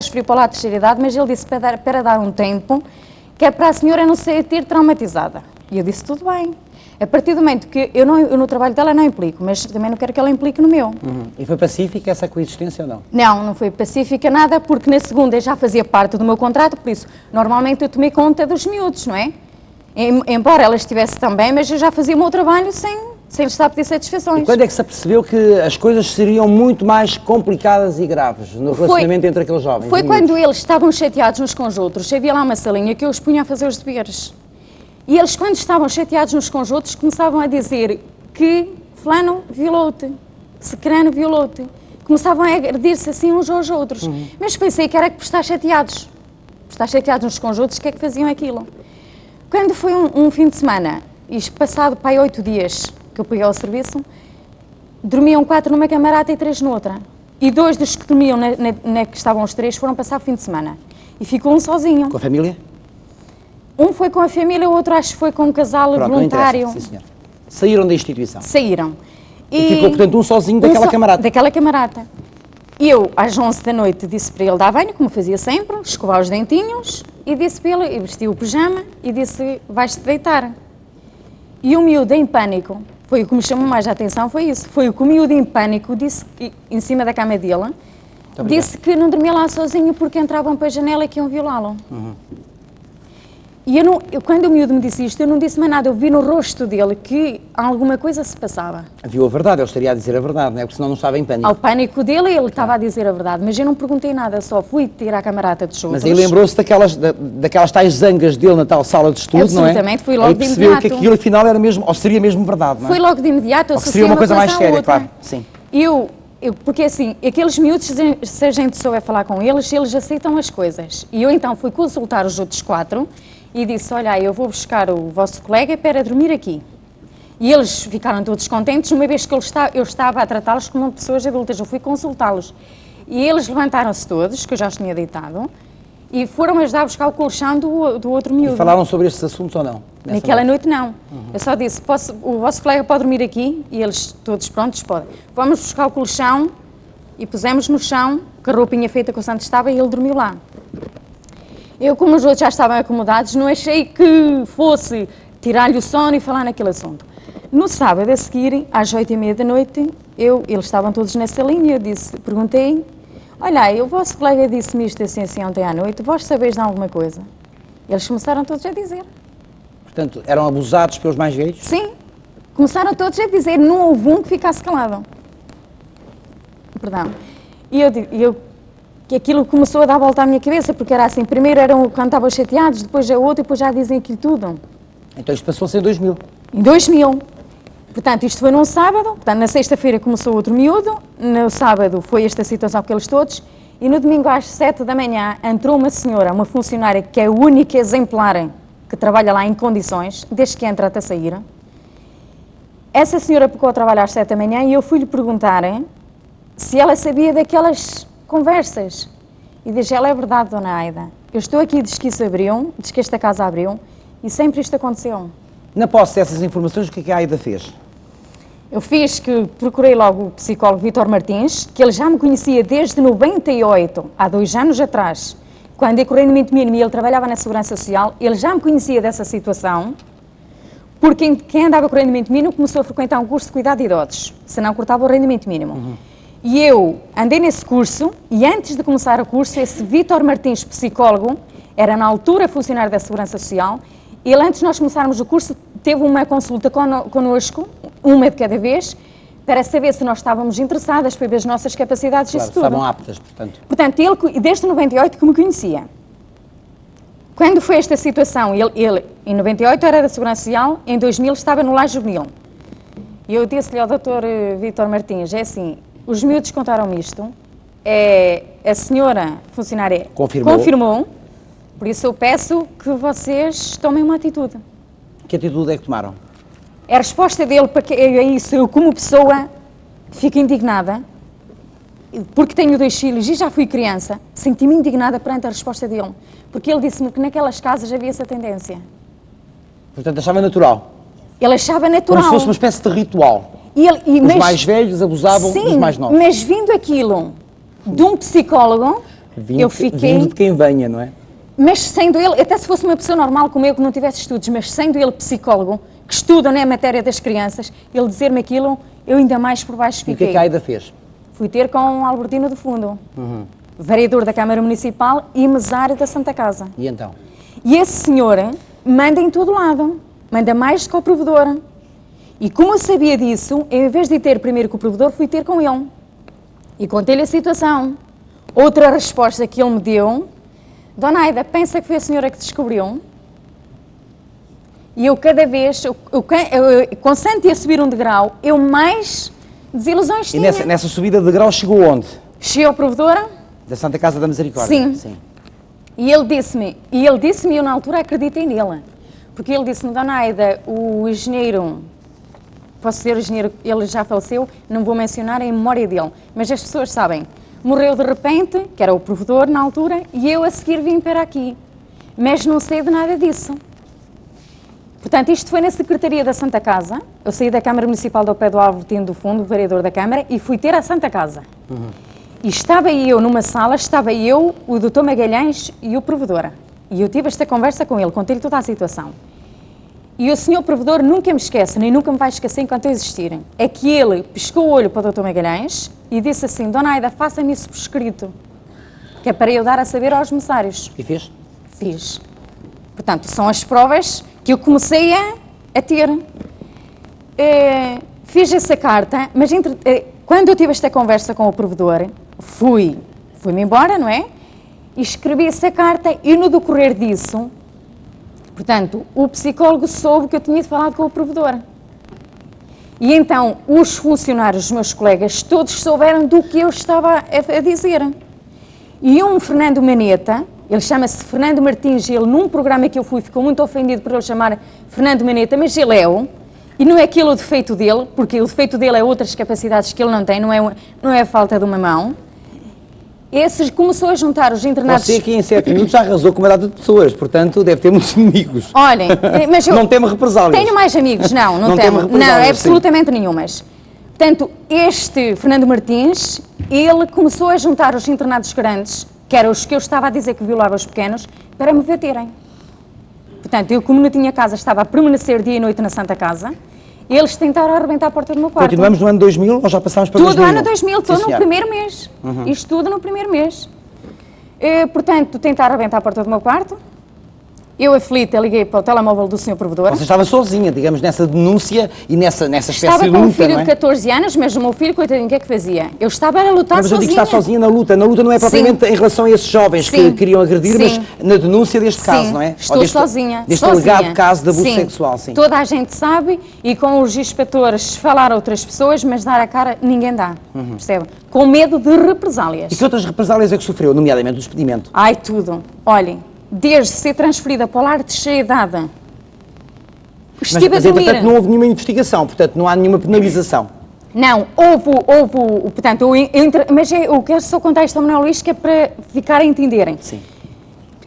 transferi para lá a terceira idade, mas ele disse para dar um tempo, que é para a senhora não se sentir traumatizada. E eu disse, tudo bem. A partir do momento que eu no trabalho dela não implico, mas também não quero que ela implique no meu. E foi pacífica essa coexistência ou não? Não foi pacífica nada, porque na segunda já fazia parte do meu contrato, por isso, normalmente eu tomei conta dos miúdos, não é? Embora ela estivesse também, mas eu já fazia o meu trabalho sem lhes estar a pedir satisfações. E quando é que se apercebeu que as coisas seriam muito mais complicadas e graves no relacionamento entre aqueles jovens? Foi quando eles estavam chateados uns com os outros. Havia lá uma salinha que eu os punha a fazer os deveres. E eles, quando estavam chateados uns com os outros, começavam a dizer que fulano violou-te, cicrano violou-te. Começavam a agredir-se assim uns aos outros. Mas pensei que era por estar chateados. Por estar chateados uns com os outros, que é que faziam aquilo? Quando foi um fim de semana, isto passado para aí 8 dias que eu peguei ao serviço, dormiam 4 numa camarada e 3 noutra. E 2 dos que dormiam na que estavam os 3 foram passar o fim de semana. E ficou um sozinho. Com a família? Um foi com a família, o outro acho que foi com um casal voluntário. Sim, senhor. Saíram da instituição? Saíram. E ficou, portanto, um sozinho daquela camarada? Daquela camarada. E eu, às 11 da noite, disse para ele dar banho, como fazia sempre, escovar os dentinhos, e disse para ele, e vestiu o pijama, e disse, vais-te deitar. E o miúdo em pânico, foi o que me chamou mais a atenção, foi isso. Foi o que o miúdo em pânico disse, em cima da cama dele, disse que não dormia lá sozinho porque entravam para a janela e que iam violá-lo. E quando o miúdo me disse isto, eu não disse mais nada, eu vi no rosto dele que alguma coisa se passava. Viu a verdade, ele estaria a dizer a verdade, não é? Porque senão não estava em pânico. Ao pânico dele, ele estava a dizer a verdade, mas eu não perguntei nada, só fui tirar a camarada dos outros. Mas aí lembrou-se daquelas tais zangas dele na tal sala de estudo, não é? Absolutamente, fui logo de imediato. E percebeu que aquilo afinal era mesmo, ou seria mesmo verdade, não é? Foi logo de imediato, ou seria uma coisa mais séria, claro, sim. Porque assim, aqueles miúdos, se a gente souber falar com eles aceitam as coisas. E eu então fui consultar os outros 4 e disse, olha, eu vou buscar o vosso colega para dormir aqui. E eles ficaram todos contentes, uma vez que eu estava a tratá-los como pessoas adultas, eu fui consultá-los. E eles levantaram-se todos, que eu já os tinha deitado, e foram ajudar a buscar o colchão do outro miúdo. E falaram sobre estes assuntos ou não? Naquela noite não. Eu só disse, o vosso colega pode dormir aqui? E eles todos prontos, podem. Vamos buscar o colchão e pusemos no chão, que a roupinha feita que o Santo estava, e ele dormiu lá. Eu, como os outros já estavam acomodados, não achei que fosse tirar-lhe o sono e falar naquele assunto. No sábado a seguir, às 8h30 da noite, eles estavam todos nessa linha, eu perguntei, olha, o vosso colega disse-me isto assim ontem à noite, vós sabeis de alguma coisa? Eles começaram todos a dizer. Portanto, eram abusados pelos mais velhos? Sim, começaram todos a dizer, não houve um que ficasse calado. Perdão. E que aquilo começou a dar volta à minha cabeça, porque era assim, primeiro eram quando estavam chateados, depois é outro, e depois já dizem aquilo tudo. Então isto passou-se em 2000? Em 2000. Portanto, isto foi num sábado, portanto, na sexta-feira começou outro miúdo, no sábado foi esta situação com eles todos, e no domingo às 7 da manhã entrou uma senhora, uma funcionária que é a única exemplar que trabalha lá em condições, desde que entra até sair. Essa senhora pegou a trabalhar às 7 da manhã e eu fui-lhe perguntar se ela sabia daquelas conversas. E diz, ela é verdade, dona Aida. Eu estou aqui desde que isso abriu, desde que esta casa abriu, e sempre isto aconteceu. Na posse dessas informações, o que é que a Aida fez? Eu procurei logo o psicólogo Vítor Martins, que ele já me conhecia desde 98, há 2 anos atrás, quando eu corri no rendimento mínimo e ele trabalhava na Segurança Social, ele já me conhecia dessa situação, porque quem andava com o rendimento mínimo começou a frequentar um curso de cuidado de idosos, senão cortava o rendimento mínimo. E eu andei nesse curso, e antes de começar o curso, esse Vítor Martins, psicólogo, era na altura funcionário da Segurança Social, ele antes de nós começarmos o curso, teve uma consulta connosco, uma de cada vez, para saber se nós estávamos interessadas, para ver as nossas capacidades e isso tudo. Estavam aptas, portanto. Portanto, ele, desde 98, que me conhecia. Quando foi esta situação, ele em 98 era da Segurança Social, em 2000 estava no Lar Juvenil. E eu disse-lhe ao Dr. Vítor Martins, é assim, os miúdos contaram-me isto, a senhora funcionária confirmou, por isso eu peço que vocês tomem uma atitude. Que atitude é que tomaram? A resposta dele, para que é isso, eu como pessoa fico indignada, porque tenho 2 filhos e já fui criança, senti-me indignada perante a resposta dele, porque ele disse-me que naquelas casas havia essa tendência. Portanto, achava natural? Ele achava natural. Como se fosse uma espécie de ritual. Os mais velhos abusavam dos mais novos. Mas vindo aquilo de um psicólogo, Vindo de quem venha, não é? Mas sendo ele, até se fosse uma pessoa normal como eu, que não tivesse estudos, mas sendo ele psicólogo, que estuda na matéria das crianças, ele dizer-me aquilo, eu ainda mais por baixo fiquei. E o que é que a Aida fez? Fui ter com o Albertino do Fundo, vereador da Câmara Municipal e mesário da Santa Casa. E então? E esse senhor manda em todo lado, manda mais que o provedor. E como eu sabia disso, em vez de ir ter primeiro com o provedor, fui ter com ele. E contei-lhe a situação. Outra resposta que ele me deu: Dona Aida, pensa que foi a senhora que descobriu? E eu cada vez, constante ia subir um degrau, eu mais desilusões tinha. E nessa subida de degrau chegou onde? Cheguei ao provedor. Da Santa Casa da Misericórdia? Sim. E ele disse-me, e eu na altura acreditei nele. Porque ele disse-me: Dona Aida, o engenheiro, posso dizer o engenheiro, ele já faleceu, não vou mencionar em memória dele, mas as pessoas sabem. Morreu de repente, que era o provedor na altura, e eu a seguir vim para aqui. Mas não sei de nada disso. Portanto, isto foi na Secretaria da Santa Casa. Eu saí da Câmara Municipal do Pé do Albertino do Fundo, vereador da Câmara, e fui ter a Santa Casa. E estava eu numa sala, estava eu, o Dr. Magalhães e o provedor. E eu tive esta conversa com ele, contei-lhe toda a situação. E o senhor provedor nunca me esquece, nem nunca me vai esquecer enquanto eu existir. É que ele piscou o olho para o Dr. Magalhães e disse assim: Dona Aida, faça-me isso por escrito, que é para eu dar a saber aos mesários. E fez? Fiz. Portanto, são as provas que eu comecei a ter. Fiz essa carta, mas quando eu tive esta conversa com o provedor, fui-me embora, não é? E escrevi essa carta e no decorrer disso, portanto, o psicólogo soube que eu tinha falado com o provedor. E então, os funcionários, os meus colegas, todos souberam do que eu estava a dizer. E um Fernando Maneta, ele chama-se Fernando Martins, ele num programa que eu fui, ficou muito ofendido por ele chamar Fernando Maneta, mas ele e não é aquele o defeito dele, porque o defeito dele é outras capacidades que ele não tem, não é a falta de uma mão. Esse começou a juntar os internados... Você aqui em 7 minutos já arrasou com uma data de pessoas, portanto deve ter muitos amigos. Olhem, mas eu... Não temo represálias. Tenho mais amigos, não temo. Não, absolutamente nenhumas. Portanto, este Fernando Martins, ele começou a juntar os internados grandes, que eram os que eu estava a dizer que violavam os pequenos, para me baterem. Portanto, eu como não tinha casa, estava a permanecer dia e noite na Santa Casa, eles tentaram arrebentar a porta do meu quarto. Continuamos no ano 2000 ou já passámos para 2001? Tudo no ano 2000, tudo no primeiro mês. Isto tudo no primeiro mês. Portanto, tentaram arrebentar a porta do meu quarto. Eu, aflita, liguei para o telemóvel do Sr. Provedor. Você estava sozinha, digamos, nessa denúncia e nessa espécie de luta, estava com um filho não é? de 14 anos, mas o meu filho, coitadinho, o que é que fazia? Eu estava a lutar sozinha. Mas eu digo que está sozinha na luta. Na luta não é propriamente em relação a esses jovens que queriam agredir, mas na denúncia deste caso, não é? Estou sozinha. Deste alegado caso de abuso sexual, sim. Toda a gente sabe e com os inspectores falar a outras pessoas, mas dar a cara ninguém dá, percebe? Com medo de represálias. E que outras represálias é que sofreu, nomeadamente o despedimento? Ai, tudo. Olhem, desde ser transferida para o lar de cheia idade, estive a dormir. Portanto, não houve nenhuma investigação, portanto, não há nenhuma penalização. Não, houve, portanto, mas eu quero só contar isto ao Manuel Luís, que é para ficar a entenderem. Sim.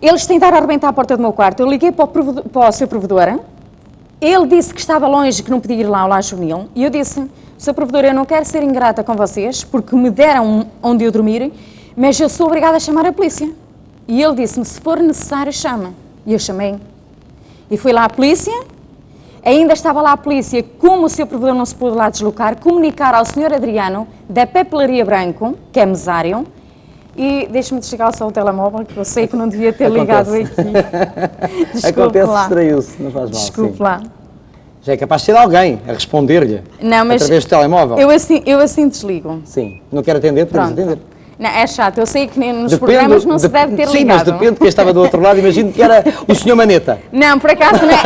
Eles tentaram arrebentar a porta do meu quarto, eu liguei para o seu provedor, ele disse que estava longe, que não podia ir lá ao lar juvenil, e eu disse: Sr. Provedor, eu não quero ser ingrata com vocês, porque me deram onde eu dormir, mas eu sou obrigada a chamar a polícia. E ele disse-me: se for necessário, chama. E eu chamei. E fui lá à polícia, ainda estava lá a polícia, como o seu provedor não se pôde lá deslocar, comunicar ao Sr. Adriano, da Papelaria Branco, que é mesário, e deixe-me desligar só o telemóvel, que eu sei que não devia ter ligado aqui. Desculpe Acontece, lá. distraiu-se, não faz mal. Desculpe lá. Já é capaz de ser alguém a responder-lhe através do telemóvel. Eu assim desligo. Sim, não quero atender, podemos atender. Não, é chato, eu sei que nos programas não se deve ter ligado. Sim, mas depende de quem estava do outro lado, imagino que era o Sr. Maneta. Não, por acaso não é.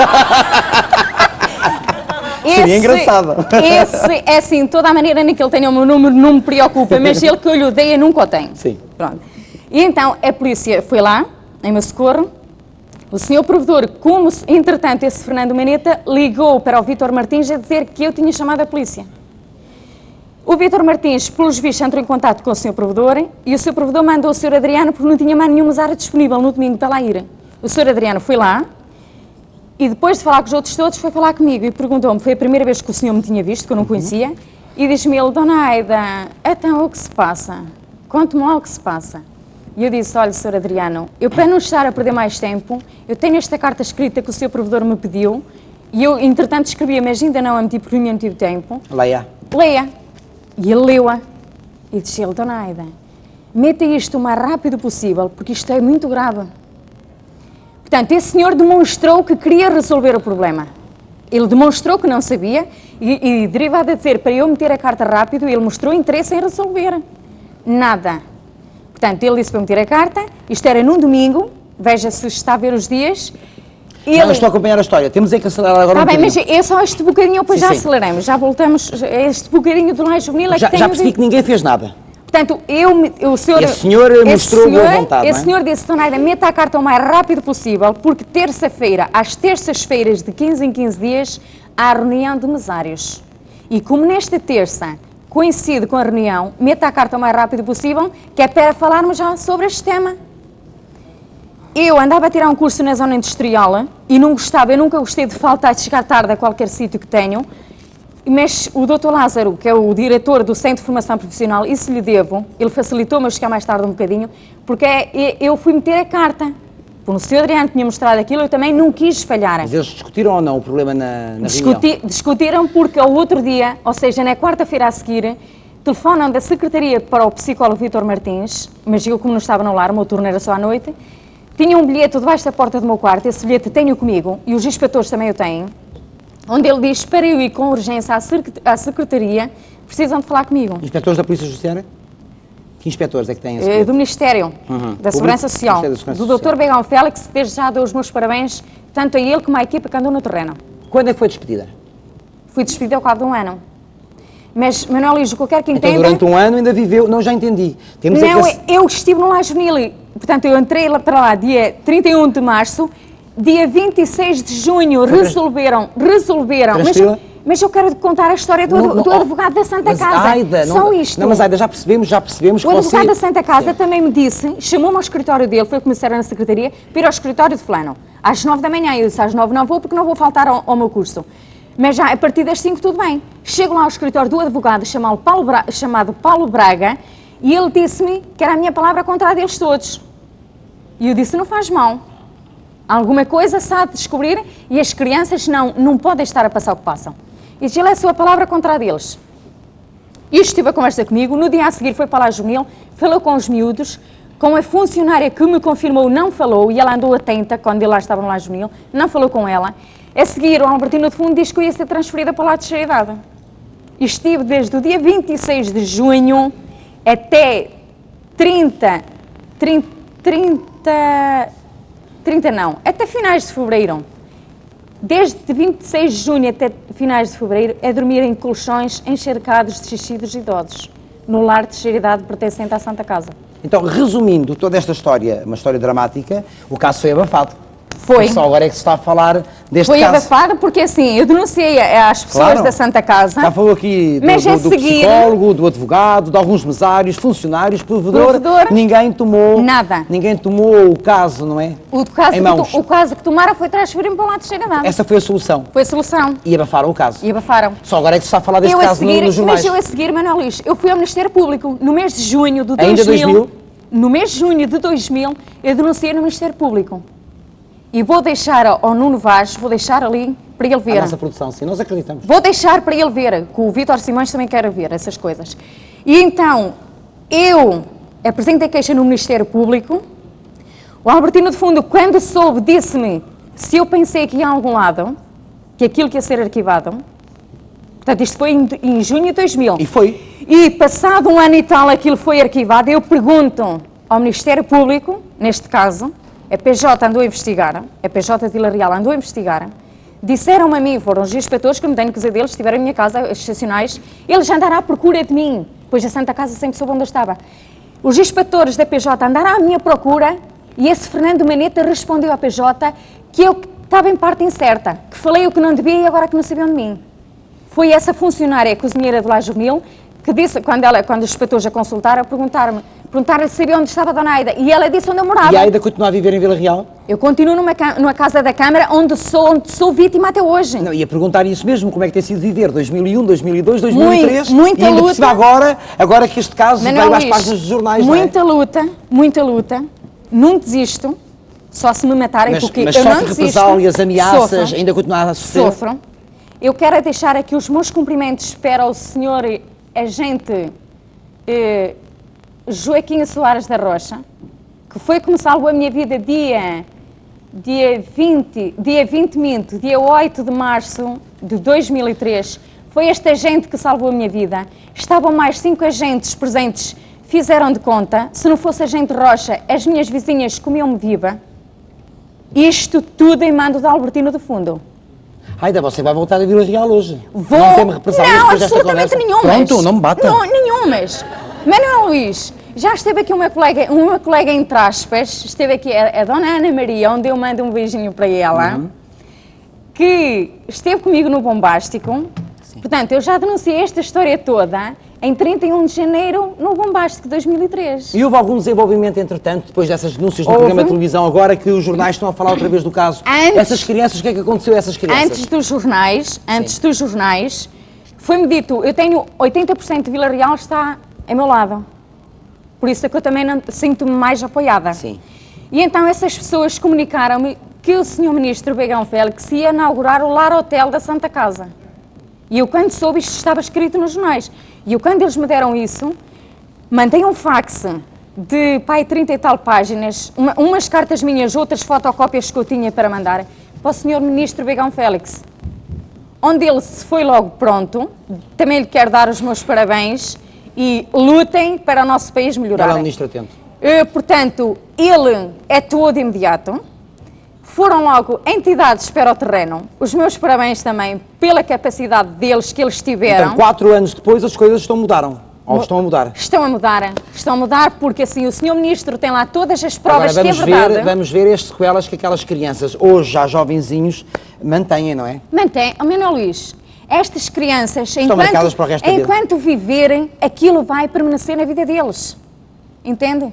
Seria engraçado. Esse, é assim, toda a maneira em que ele tenha o meu número não me preocupa, mas ele que eu lhe odeia nunca o tem. Sim. Pronto. E então a polícia foi lá, em meu socorro. O senhor provedor, como entretanto esse Fernando Maneta, ligou para o Vítor Martins a dizer que eu tinha chamado a polícia. O Vítor Martins, pelos vistos, entrou em contato com o senhor provedor e o senhor provedor mandou o senhor Adriano porque não tinha mais nenhuma área disponível no domingo para lá ir. O senhor Adriano foi lá e depois de falar com os outros todos foi falar comigo e perguntou-me, foi a primeira vez que o senhor me tinha visto, que eu não conhecia, e diz-me ele: Dona Aida, então o que se passa? Conte-me lá o que se passa. E eu disse, olha, Sr. Adriano, eu para não estar a perder mais tempo, eu tenho esta carta escrita que o seu provedor me pediu, e eu, entretanto, escrevi, mas ainda não a meti porque não tive tempo. Leia. Leia. E ele leu-a. E disse ele, Dona Aida, meta isto o mais rápido possível, porque isto é muito grave. Portanto, esse senhor demonstrou que queria resolver o problema. Ele demonstrou que não sabia e derivado a dizer para eu meter a carta rápido, ele mostrou interesse em resolver. Nada. Portanto, ele disse para meter a carta, isto era num domingo, veja se está a ver os dias. Não, estou a acompanhar a história, temos é que acelerar agora Está um bem, mas bocadinho. é só este bocadinho, depois Sim, já sim. aceleramos, já voltamos, este bocadinho do Lar Juvenil é Já que tenho percebi que ninguém fez nada. Portanto, o senhor... Esse senhor mostrou boa vontade, Esse não é? senhor disse, Dona Aida, meta a carta o mais rápido possível, porque terça-feira, às terças-feiras de 15 em 15 dias, há a reunião de mesários. E como nesta terça coincide com a reunião, meta a carta o mais rápido possível, que é para falarmos já sobre este tema. Eu andava a tirar um curso na zona industrial e não gostava, eu nunca gostei de faltar, de chegar tarde a qualquer sítio que tenho, mas o Dr. Lázaro, que é o diretor do Centro de Formação Profissional, isso lhe devo, ele facilitou-me a chegar mais tarde um bocadinho, porque eu fui meter a carta. Como o Sr. Adriano tinha mostrado aquilo, eu também não quis falhar. Mas eles discutiram ou não o problema na reunião? Discutiram porque ao outro dia, ou seja, na quarta-feira a seguir, telefonam da secretaria para o psicólogo Vítor Martins, mas eu como não estava no lar, o meu turno era só à noite, tinha um bilhete debaixo da porta do meu quarto, esse bilhete tenho comigo, e os inspetores também o têm, onde ele diz para eu ir com urgência à secretaria, precisam de falar comigo. Inspectores da Polícia Judiciária? Que inspectores é que têm esse bilhete? Do Ministério da Segurança Social, Ministério da Segurança do Social. Dr. Begão Félix, desde já dou os meus parabéns, tanto a ele como à equipa que andou no terreno. Quando é que foi despedida? Fui despedida ao cabo de um ano. Mas, Manuel Lijo, o que eu quero que Então entenda... durante um ano ainda viveu... Não, já entendi. Temos é Não, que... eu estive no Lar Juvenil, portanto, eu entrei lá para lá dia 31 de março, dia 26 de junho resolveram, Transferiu? mas eu quero contar a história do advogado da Santa mas, Casa, Aida, só não, isto. Não, mas Aida, já percebemos O que advogado da Santa Casa Sim. também me disse, chamou-me ao escritório dele, foi comissário na secretaria, para ir ao escritório de fulano, às 9 da manhã, eu disse às 9 não vou porque não vou faltar ao meu curso. Mas já a partir das 5 tudo bem. Chego lá ao escritório do advogado chamado Paulo Braga e ele disse-me que era a minha palavra contra a deles todos. E eu disse, não faz mal. Alguma coisa se há de descobrir e as crianças não podem estar a passar o que passam. E disse, ele é a sua palavra contra a deles. E estive a conversa comigo, no dia a seguir foi para lá Juvenil, falou com os miúdos, com a funcionária que me confirmou não falou, e ela andou atenta quando ele lá estava no Lar Juvenil, não falou com ela. A seguir, o Albertino de Fundo diz que eu ia ser transferida para o lado de Xeridade. E estive desde o dia 26 de junho até 30 não, até finais de fevereiro. Desde 26 de junho até finais de fevereiro, a dormir em colchões encharcados de xixi dos idosos, no lar de Xeridade pertencente à Santa Casa. Então, resumindo toda esta história, uma história dramática, o caso foi abafado. Foi. Só agora é que se está a falar deste Foi caso. abafado porque assim, eu denunciei às pessoas Claro. da Santa Casa. Já falou aqui do, Mas a do seguir- psicólogo, do advogado, de alguns mesários, funcionários, provedor. Ninguém tomou... Nada. Ninguém tomou o caso, não é? Em mãos. O caso que tomaram foi transferir-me para o lado de Xeridade. Essa foi a solução. Foi a solução. E abafaram o caso. E abafaram. Só agora é que se está a falar deste Eu a caso seguir, nos jornais. mas eu a seguir, Manuel Luís, eu fui ao Ministério Público no mês de junho de Ainda 2000. No mês de junho de 2000, eu denunciei no Ministério Público. E vou deixar ao Nuno Vaz, vou deixar ali para ele ver. A nossa produção, sim, nós acreditamos. Vou deixar para ele ver, que o Vítor Simões também quer ver essas coisas. E então, eu apresentei queixa no Ministério Público. O Albertino de Fundo, quando soube, disse-me se eu pensei que ia a algum lado, que aquilo que ia ser arquivado. Portanto, isto foi em junho de 2000. E foi. E passado um ano e tal aquilo foi arquivado, eu pergunto ao Ministério Público, neste caso, a PJ andou a investigar, a PJ de Vila Real andou a investigar, disseram-me a mim, foram os inspetores que me tenho que dizer deles, estiveram em minha casa, os estacionais, eles andaram à procura de mim, pois a Santa Casa sempre soube onde eu estava. Os inspetores da PJ andaram à minha procura e esse Fernando Maneta respondeu à PJ que eu estava em parte incerta, que falei o que não devia e agora que não sabiam de mim. Foi essa funcionária, a cozinheira do Lar Juvenil, que disse, quando os inspetores a consultaram, a perguntar-me, perguntaram-lhe se sabia onde estava a Dona Aida. E ela disse onde eu morava. E a Aida continua a viver em Vila Real? Eu continuo numa casa da Câmara onde sou vítima até hoje. Não, ia perguntar isso mesmo, como é que tem sido viver 2001, 2002, 2003 muita e ainda por luta. cima agora que este caso Manuel vai às Luís, páginas dos jornais, muita luta, não desisto, só se me matarem, porque mas eu não sofre desisto. represálias, ameaças, Sofro, ainda continua a sofrer? sofram. Eu quero deixar aqui os meus cumprimentos para o senhor agente Joaquim Soares da Rocha, que foi que me salvou a minha vida dia 8 de março de 2003. Foi este agente que salvou a minha vida. Estavam mais 5 agentes presentes, fizeram de conta. Se não fosse agente Rocha, as minhas vizinhas comiam-me viva. Isto tudo em mando de Albertino do Fundo. Aida, você vai voltar a Vila Real hoje. Vou... Não tem-me represálias Não, depois desta absolutamente conversa? nenhumas. Pronto, não me bata. Não, nenhumas. Manuel Luís, já esteve aqui uma colega entre aspas, esteve aqui a Dona Ana Maria, onde eu mando um beijinho para ela, que esteve comigo no Bombástico. Sim. Portanto, eu já denunciei esta história toda em 31 de janeiro no Bombástico de 2003. E houve algum desenvolvimento, entretanto, depois dessas denúncias no programa de televisão, agora que os jornais estão a falar outra vez do caso? Essas crianças, o que é que aconteceu a essas crianças? Antes dos jornais, foi-me dito, eu tenho 80% de Vila Real está ao meu lado. Por isso é que eu também sinto-me mais apoiada. Sim. E então essas pessoas comunicaram-me que o Sr. Ministro Begão Félix ia inaugurar o Lar Hotel da Santa Casa. E eu, quando soube, isto estava escrito nos jornais. E eu, quando eles me deram isso, mandei um fax de, 30 e tal páginas, umas cartas minhas, outras fotocópias que eu tinha para mandar, para o Sr. Ministro Begão Félix. Onde ele se foi logo pronto, também lhe quero dar os meus parabéns e lutem para o nosso país melhorar. Ela é um ministro atento. Portanto, ele atuou de imediato. Foram logo entidades para o terreno. Os meus parabéns também pela capacidade deles que eles tiveram. Então, 4 anos depois, as coisas mudaram. Ou estão a mudar? Estão a mudar porque assim o Sr. Ministro tem lá todas as provas. Agora, que é verdade. Vamos ver as sequelas que aquelas crianças, hoje já jovenzinhos, mantêm, não é? Mantém. Oh, Manuel Luís, estas crianças, marcadas para o resto da vida. enquanto viverem, aquilo vai permanecer na vida deles. Entende?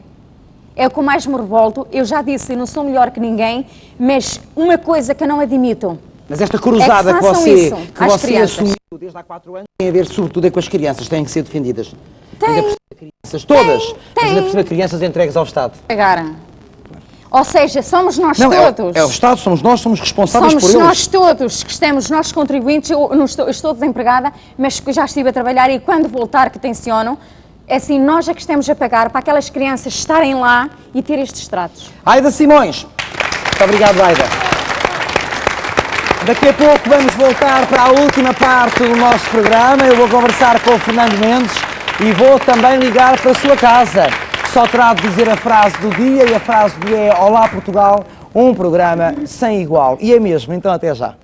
É o que eu mais me revolto. Eu já disse, eu não sou melhor que ninguém, mas uma coisa que eu não admito. Mas esta cruzada que você assumiu desde há 4 anos tem a ver sobretudo com as crianças, têm que ser defendidas. Tem. Ainda por cima, crianças, todas, Tem. mas ainda por cima crianças entregues ao Estado. Ou seja, somos nós não, todos. É o Estado, somos nós, somos responsáveis por eles. Somos nós todos que estamos, nós contribuintes. Eu estou desempregada, mas já estive a trabalhar e quando voltar que tenciono, é assim, nós é que estamos a pagar para aquelas crianças estarem lá e ter estes tratos. Aida Simões. Muito obrigado, Aida. Daqui a pouco vamos voltar para a última parte do nosso programa. Eu vou conversar com o Fernando Mendes e vou também ligar para a sua casa. Só terá de dizer a frase do dia e a frase do dia é Olá Portugal, um programa sem igual. E é mesmo, então até já.